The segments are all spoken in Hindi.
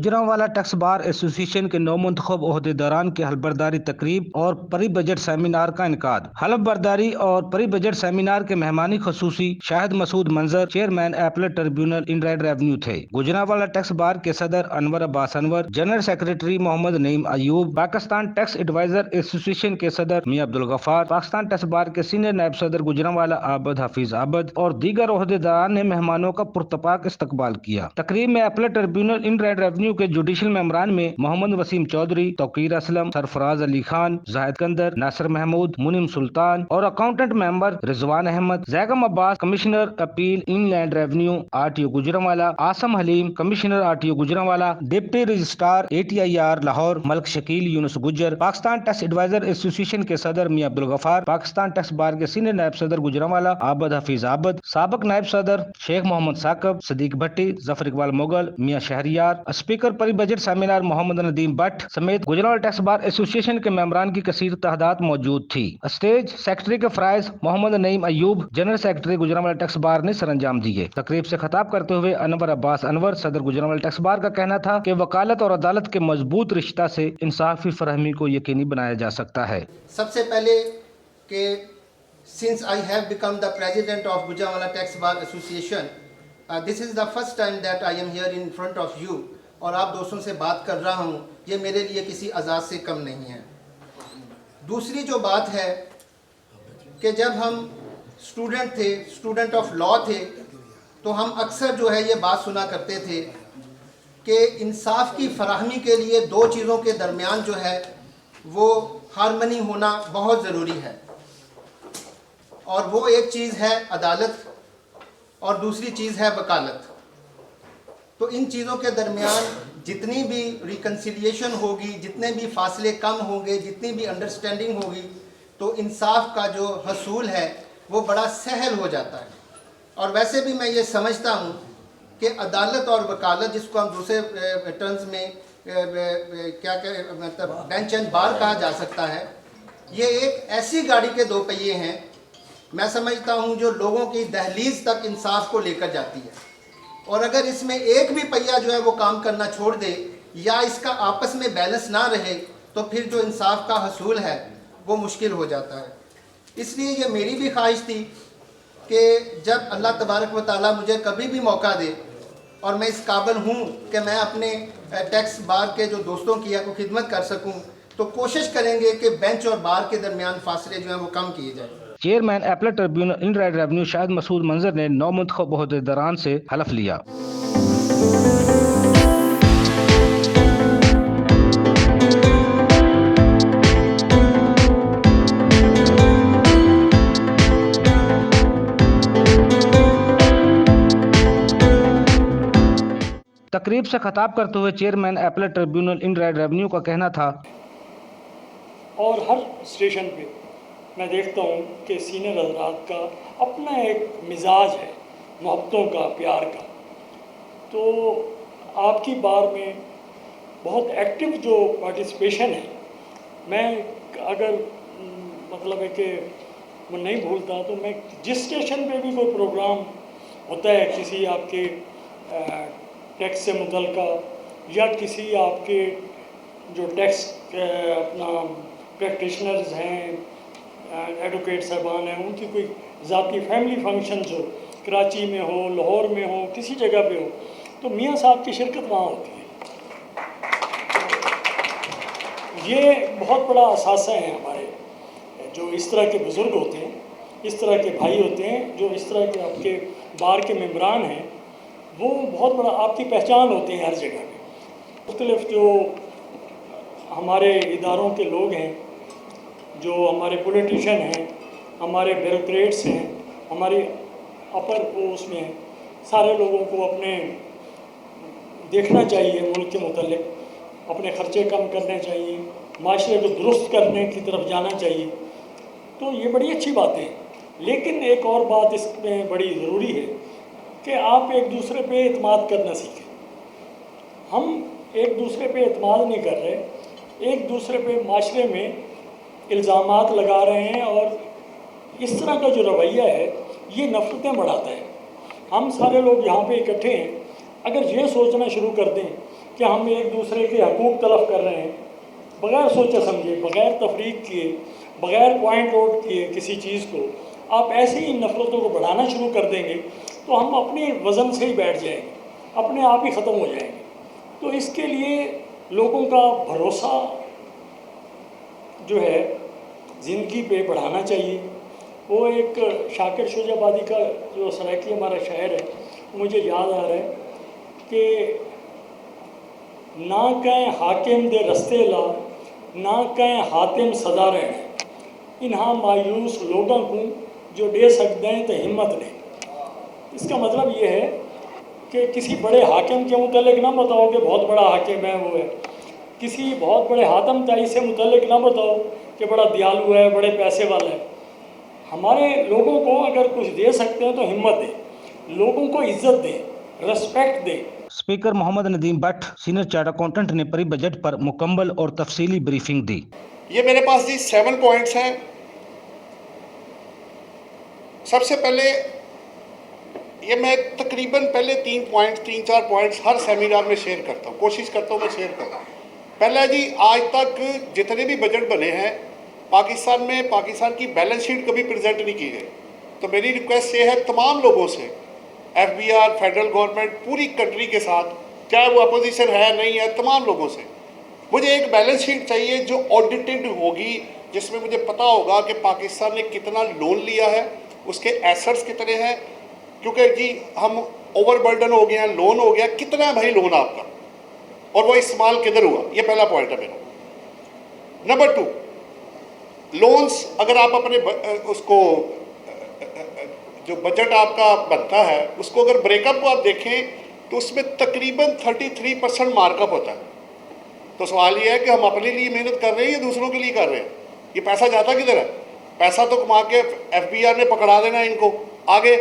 गुजरांवाला टैक्स बार एसोसिएशन के नौमुंतखब ओहदेदारान के हलफबरदारी तकरीब और परी बजट सेमिनार का इनकाद। हलफबरदारी और परी बजट सेमिनार के मेहमानी खसूसी Shahid Masood Manzar chairman appellate tribunal इनराइट revenue थे। गुजरांवाला टैक्स बार के सदर Anwar Abbas Anwar, general secretary Mohammad Naeem Ayub, Pakistan tax advisor association के सदर मियां अब्दुल गफार, पाकिस्तान टैक्स बार के सीनियर नायब सदर गुजरांवाला आबद हफीज आबद और दीगर ओहदेदारान ने मेहमानों का पुरतपाक इस्तकबाल किया। तकरीब में एपलेट ट्रिब्यूनल इनराइट रेवेन्यू के जुडिशल मेंबरान में मोहम्मद वसीम चौधरी, तौकीर असलम, सरफराज अली खान, जाहिद कंदर, नासिर महमूद, मुनिम सुल्तान और accountant member Rizwan Ahmed, Zaigham Abbas, commissioner appeal inland revenue RTO Gujranwala, Asim Haleem, commissioner RTO Gujranwala, deputy registrar ATIR Lahore Malik Shakeel Younus Gujjar, Pakistan tax advisor association के सदर मियां अब्दुल गफार, पाकिस्तान टैक्स बार के सीनियर नायब सदर गुजरांवाला आबद हफीज आबद, साबिक नायब सदर शेख मोहम्मद साकब, सदीक भट्टी, जफर इकबाल मुगल, मियां शहरियार, स्पीकर परी बजट सेमिनार मोहम्मद नदीम भट्ट समेत गुजरांवाला टैक्स बार एसोसिएशन के मेंबरान की कसीर तादाद मौजूद थी। स्टेज सेक्रेटरी के फराइज Mohammad Naeem Ayub, general secretary Gujranwala tax bar ने सरअंजाम दिए। तकरीब से खिताब करते हुए अनवर अब्बास अनवर, सदर गुजरांवाला टैक्स बार का कहना था कि वकालत और अदालत के मजबूत रिश्ता से इंसाफी फरहमी को यकीनी बनाया जा सकता है। सबसे पहले कि since I have become the president of Gujranwala Tax Bar Association, this is the first time that I am here in front of you और आप दोस्तों से बात कर रहा हूँ, ये मेरे लिए किसी आज़ाद से कम नहीं है। दूसरी जो बात है कि जब हम स्टूडेंट थे, स्टूडेंट ऑफ लॉ थे, तो हम अक्सर जो है ये बात सुना करते थे कि इंसाफ की फराहमी के लिए दो चीज़ों के दरमियान जो है वो हारमनी होना बहुत ज़रूरी है, और वो एक चीज़ है अदालत और दूसरी चीज़ है वकालत। तो इन चीज़ों के दरमियान जितनी भी रिकन्सिलिएशन होगी, जितने भी फासले कम होंगे, जितनी भी अंडरस्टैंडिंग होगी, तो इंसाफ का जो हसूल है वो बड़ा सहल हो जाता है। और वैसे भी मैं ये समझता हूँ कि अदालत और वकालत, जिसको हम दूसरे टर्म्स में क्या मतलब बेंच एंड बार कहा जा सकता है, ये एक ऐसी गाड़ी के दो पहिए हैं, मैं समझता हूँ, जो लोगों की दहलीज तक इंसाफ को लेकर जाती है। और अगर इसमें एक भी पहिया जो है वो काम करना छोड़ दे या इसका आपस में बैलेंस ना रहे, तो फिर जो इंसाफ का हसूल है वो मुश्किल हो जाता है। इसलिए ये मेरी भी ख्वाहिश थी कि जब अल्लाह तबारक व तआला मुझे कभी भी मौका दे और मैं इस काबिल हूँ कि मैं अपने टैक्स बार के जो दोस्तों की है को खिदमत कर सकूँ, तो कोशिश करेंगे कि बेंच और बार के दरमियान फासले जो हैं वो कम किए जाए। Chairman appellate tribunal इनराइट revenue Shahid Masood Manzar ने नौ मुंतखब ओहदेदारान से हलफ लिया। तकरीब से खिताब करते हुए चेयरमैन एपलेट ट्रिब्यूनल इनराइट रेवेन्यू का कहना था, और हर स्टेशन पे मैं देखता हूँ कि सीनियर हज़रात का अपना एक मिजाज है, मोहब्बतों का, प्यार का। तो आपकी बार में बहुत एक्टिव जो पार्टिसिपेशन है, मैं अगर मतलब है कि मैं नहीं भूलता, तो मैं जिस स्टेशन पे भी कोई प्रोग्राम होता है किसी आपके टैक्स से मुतल्लिका या किसी आपके जो टैक्स अपना प्रैक्टिशनर्स हैं, एडवोकेट साहबान हैं, उनकी कोई ज़ाती फैमिली फंक्शंस हो, कराची में हो, लाहौर में हो, किसी जगह पे हो, तो मियाँ साहब की शिरकत वहाँ होती है। ये बहुत बड़ा असासा है हमारे, जो इस तरह के बुज़ुर्ग होते हैं, इस तरह के भाई होते हैं, जो इस तरह के आपके बार के मेंबरान हैं, वो बहुत बड़ा आपकी पहचान होते हैं हर जगह पे। मुख्तलिफ जो हमारे इदारों के लोग हैं, जो हमारे पॉलिटिशियन हैं, हमारे ब्यूरोक्रेट्स हैं, हमारी अपर उसमें हैं, सारे लोगों को अपने देखना चाहिए, मुल्क के मुतल्लिक अपने ख़र्चे कम करने चाहिए, माशरे को दुरुस्त करने की तरफ जाना चाहिए। तो ये बड़ी अच्छी बात है, लेकिन एक और बात इसमें बड़ी ज़रूरी है कि आप एक दूसरे पे एतमाद करना सीखें। हम एक दूसरे पे एतमाद नहीं कर रहे, एक दूसरे पे माशरे में इल्ज़ामात लगा रहे हैं, और इस तरह का जो रवैया है ये नफ़रतें बढ़ाता है। हम सारे लोग यहाँ पे इकट्ठे हैं, अगर ये सोचना शुरू कर दें कि हम एक दूसरे के हकूक़ तलफ कर रहे हैं, बग़ैर सोचे समझे, बग़ैर तफरीक किए, बग़ैर पॉइंट आउट किए किसी चीज़ को आप ऐसे ही नफ़रतों को बढ़ाना शुरू कर देंगे तो हम अपने वज़न से ही बैठ जाएंगे, अपने आप ही ख़त्म हो जाएंगे। तो इसके लिए लोगों का भरोसा जो है ज़िंदगी पे बढ़ाना चाहिए। वो एक शाकिर शुजाबादी का जो सराइकी हमारा शहर है, मुझे याद आ रहा है कि ना कहें हाकिम दे रस्ते ला, ना कहें हातिम सदा रहने, इन्हां मायूस लोगों को जो दे सकते हैं तो हिम्मत नहीं। इसका मतलब ये है कि किसी बड़े हाकिम के मुतल्लिक ना बताओ कि बहुत बड़ा हाकिम है वो है, किसी बहुत बड़े हातम ताई से मुतल्लिक ना बताओ कि बड़ा दयालु है, बड़े पैसे वाला है। हमारे लोगों को अगर कुछ दे सकते हैं तो हिम्मत दें, लोगों को इज्जत दें, रेस्पेक्ट दें। Speaker Mohammad Nadeem Bhatt senior chartered accountant ने परी बजट पर मुकम्मल और तफसीली ब्रीफिंग दी। ये मेरे पास जी 7 पॉइंट्स हैं। सबसे पहले ये मैं तकरीबन पहले 3-4 पॉइंट्स हर सेमिनार में शेयर करता हूँ, कोशिश करता हूँ मैं शेयर करूँ। पहला जी, आज तक जितने भी बजट बने हैं पाकिस्तान में, पाकिस्तान की बैलेंस शीट कभी प्रेजेंट नहीं की गई। तो मेरी रिक्वेस्ट ये है तमाम लोगों से, FBR, फेडरल गवर्नमेंट, पूरी कंट्री के साथ, चाहे वो अपोजिशन है नहीं है, तमाम लोगों से मुझे एक बैलेंस शीट चाहिए जो ऑडिटेड होगी, जिसमें मुझे पता होगा कि पाकिस्तान ने कितना लोन लिया है, उसके एसेट्स कितने हैं, क्योंकि जी हम ओवरबर्डन हो गए हैं, लोन हो गया, कितना है भाई लोन आपका और वो इस्तेमाल किधर हुआ। ये पहला पॉइंट है मेरा। नंबर 2, लोन्स अगर आप अपने उसको जो बजट आपका बनता है उसको अगर ब्रेकअप को आप देखें तो उसमें तकरीबन 33% मार्कअप होता है। तो सवाल ये है कि हम अपने लिए मेहनत कर रहे हैं या दूसरों के लिए कर रहे हैं? ये पैसा जाता किधर है? पैसा तो कमा के FBR ने पकड़ा देना इनको। आगे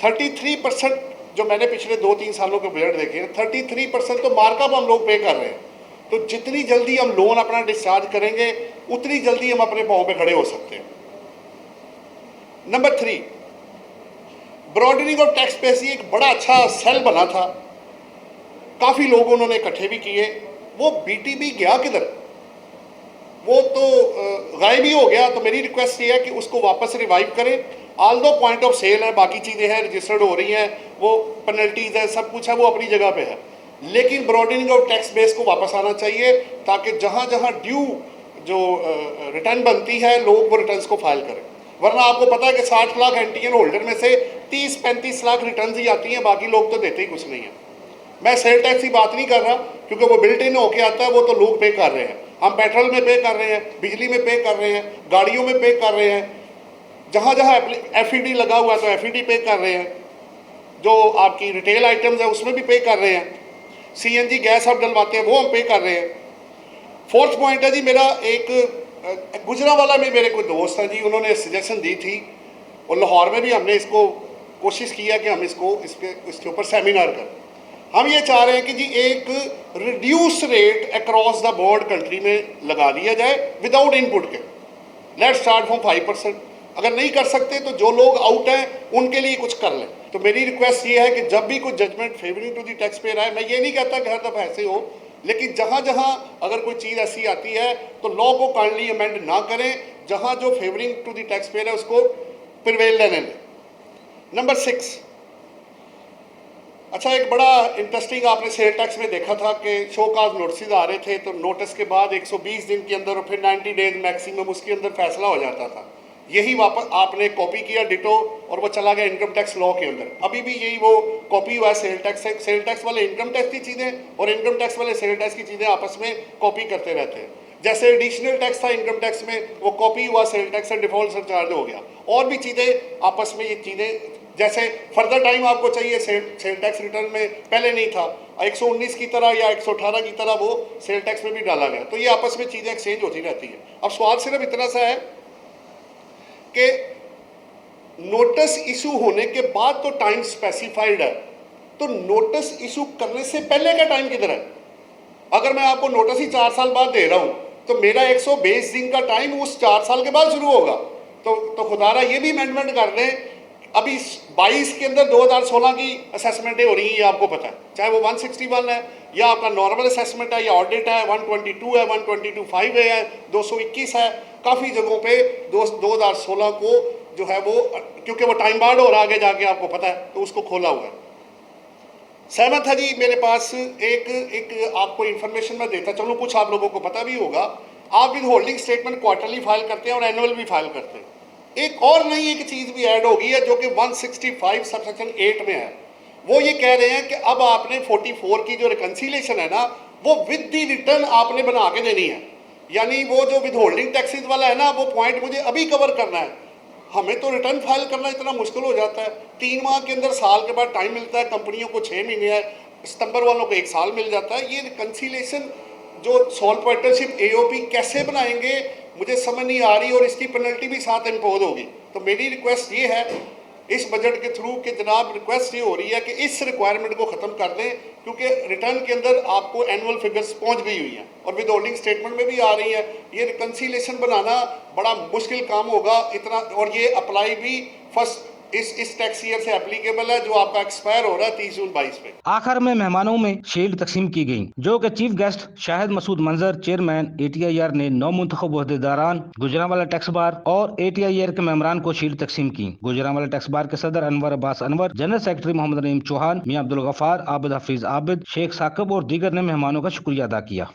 33% जो मैंने पिछले 2-3 सालों के बजट देखे हैं, 33% तो मार्कअप हम लोग पे कर रहे हैं। तो जितनी जल्दी हम लोन अपना डिस्चार्ज करेंगे उतनी जल्दी हम अपने पाँव पे खड़े हो सकते हैं। Number 3, broadening of tax base, एक बड़ा अच्छा सेल बना था, काफ़ी लोग उन्होंने इकट्ठे भी किए। वो BTB गया किधर? वो तो गायब ही हो गया। तो मेरी रिक्वेस्ट ये है कि उसको वापस रिवाइव करें। ऑल दो पॉइंट ऑफ सेल है, बाकी चीज़ें हैं, रजिस्टर्ड हो रही हैं, वो पेनल्टीज़ है, सब कुछ है, वो अपनी जगह पे है, लेकिन ब्रॉडनिंग ऑफ टैक्स बेस को वापस आना चाहिए ताकि जहाँ जहाँ ड्यू जो रिटर्न बनती है लोग वो रिटर्न्स को फाइल करें। वरना आपको पता है कि 60 लाख NTN होल्डर में से 30-35 लाख रिटर्न्स ही आती हैं, बाकी लोग तो देते ही कुछ नहीं है। मैं सेल टैक्स की बात नहीं कर रहा क्योंकि वो बिल्ट इन होके आता है, वो तो लोग पे कर रहे हैं। हम पेट्रोल में पे कर रहे हैं, बिजली में पे कर रहे हैं, गाड़ियों में पे कर रहे हैं, जहाँ जहाँ FED लगा हुआ है तो FED पे कर रहे हैं, जो आपकी रिटेल आइटम्स है उसमें भी पे कर रहे हैं, CNG गैस आप डलवाते हैं वो हम पे कर रहे हैं। 4th पॉइंट है जी मेरा, एक गुजरांवाला में मेरे कोई दोस्त हैं जी, उन्होंने सजेशन दी थी और लाहौर में भी हमने इसको कोशिश किया कि हम इसके ऊपर सेमिनार करें। हम ये चाह रहे हैं कि जी एक reduce rate across the board country में लगा दिया जाए विदाउट इनपुट के। Let's start from 5%। अगर नहीं कर सकते तो जो लोग आउट हैं उनके लिए कुछ कर लें। तो मेरी रिक्वेस्ट ये है कि जब भी कोई judgement favouring to the tax payer आए, मैं ये नहीं कहता कि हर दफ़ा ऐसे हो, लेकिन जहाँ जहाँ अगर कोई चीज़ ऐसी आती है तो लॉ को काइंडली अमेंड ना करें, जहाँ जो favouring to the tax payer है उसको प्रिवेल लेने लें। नंबर 6, अच्छा एक बड़ा इंटरेस्टिंग आपने सेल टैक्स में देखा था कि शो काज नोटिस आ रहे थे, तो नोटिस के बाद 120 दिन के अंदर और फिर 90 डेज मैक्सिमम उसके अंदर फैसला हो जाता था। यही वापस आपने कॉपी किया डिटो और वो चला गया इनकम टैक्स लॉ के अंदर। अभी भी यही वो कॉपी हुआ है सेल टैक्स से। सेल टैक्स वाले इनकम टैक्स की चीज़ें और इनकम टैक्स वाले सेल टैक्स की चीज़ें आपस में कॉपी करते रहते हैं। जैसे एडिशनल टैक्स था इनकम टैक्स में, वो कॉपी हुआ सेल टैक्स से, डिफॉल्ट सरचार्ज हो गया। और भी चीज़ें आपस में, ये चीज़ें जैसे फर्दर टाइम आपको चाहिए सेल टैक्स रिटर्न में पहले नहीं था, 119 की तरह या 118 की तरह वो सेल टैक्स में भी डाला गया। तो ये आपस में चीज़ें एक्सचेंज होती रहती है। अब सवाल सिर्फ इतना सा है कि नोटिस इशू होने के बाद तो टाइम स्पेसिफाइड है, तो नोटिस इशू करने से पहले का टाइम किधर है? अगर मैं आपको नोटिस ही 4 साल बाद दे रहा हूं तो मेरा 120 दिन का टाइम उस 4 साल के बाद शुरू होगा। तो खुदारा ये भी अमेंडमेंट कर दें अभी 22 के अंदर 2016 की असेसमेंटें हो रही हैं, ये आपको पता है, चाहे वो 161 है या आपका नॉर्मल असेसमेंट है या ऑडिट है, 122 है, 122.5 है, 221 है, काफ़ी जगहों पे 2016 को जो है वो, क्योंकि वो टाइम बार्ड और आगे जाके आपको पता है, तो उसको खोला हुआ है। सहमत है जी। मेरे पास एक आपको इन्फॉर्मेशन मैं देता चलूँ, कुछ आप लोगों को पता भी होगा, आप with holding statement quarterly file करते हैं और एनुअल भी फाइल करते हैं। एक और नई एक चीज़ भी ऐड होगी है जो कि 165 सबसेक्शन 8 में है। वो ये कह रहे हैं कि अब आपने 44 की जो रिकन्सिलेशन है ना, वो विद दी रिटर्न आपने बना के देनी है। यानी वो जो विद होल्डिंग टैक्सेस वाला है ना, वो पॉइंट मुझे अभी कवर करना है। हमें तो रिटर्न फाइल करना इतना मुश्किल हो जाता है, 3 माह के अंदर, साल के बाद टाइम मिलता है, कंपनियों को 6 महीने है, सितंबर वालों को 1 साल मिल जाता है। ये रिकन्सिलेशन जो सोल पार्टनरशिप एओपी कैसे बनाएंगे मुझे समझ नहीं आ रही, और इसकी पेनल्टी भी साथ इम्पोज होगी। तो मेरी रिक्वेस्ट ये है इस बजट के थ्रू कि जनाब, रिक्वेस्ट ये हो रही है कि इस रिक्वायरमेंट को ख़त्म कर दें, क्योंकि रिटर्न के अंदर आपको एनुअल फिगर्स पहुंच गई हुई हैं और विद होल्डिंग स्टेटमेंट में भी आ रही है। ये रिकन्सिलेशन बनाना बड़ा मुश्किल काम होगा इतना, और ये अप्लाई भी फर्स्ट इस टैक्स ईयर से एप्लीकेबल है, जो आपका एक्सपायर हो रहा है 30 जून 22 में। आखिर में मेहमानों में शील्ड तकसीम की गई, जो कि chief guest Shahid Masood Manzar chairman ATIR ने 9 मुंतखब ओहदेदारान, गुजरांवाला टैक्स बार और ATIR के मेंबरान को शील्ड तकसीम की। गुजरांवाला टैक्स बार के सदर अनवर अब्बास अनवर, जनरल सेक्रेटरी मोहम्मद नईम चौहान, मियां अब्दुल गफार, आबिद हफीज आबिद, शेख साकिब और दीगर ने मेहमानों का शुक्रिया अदा किया।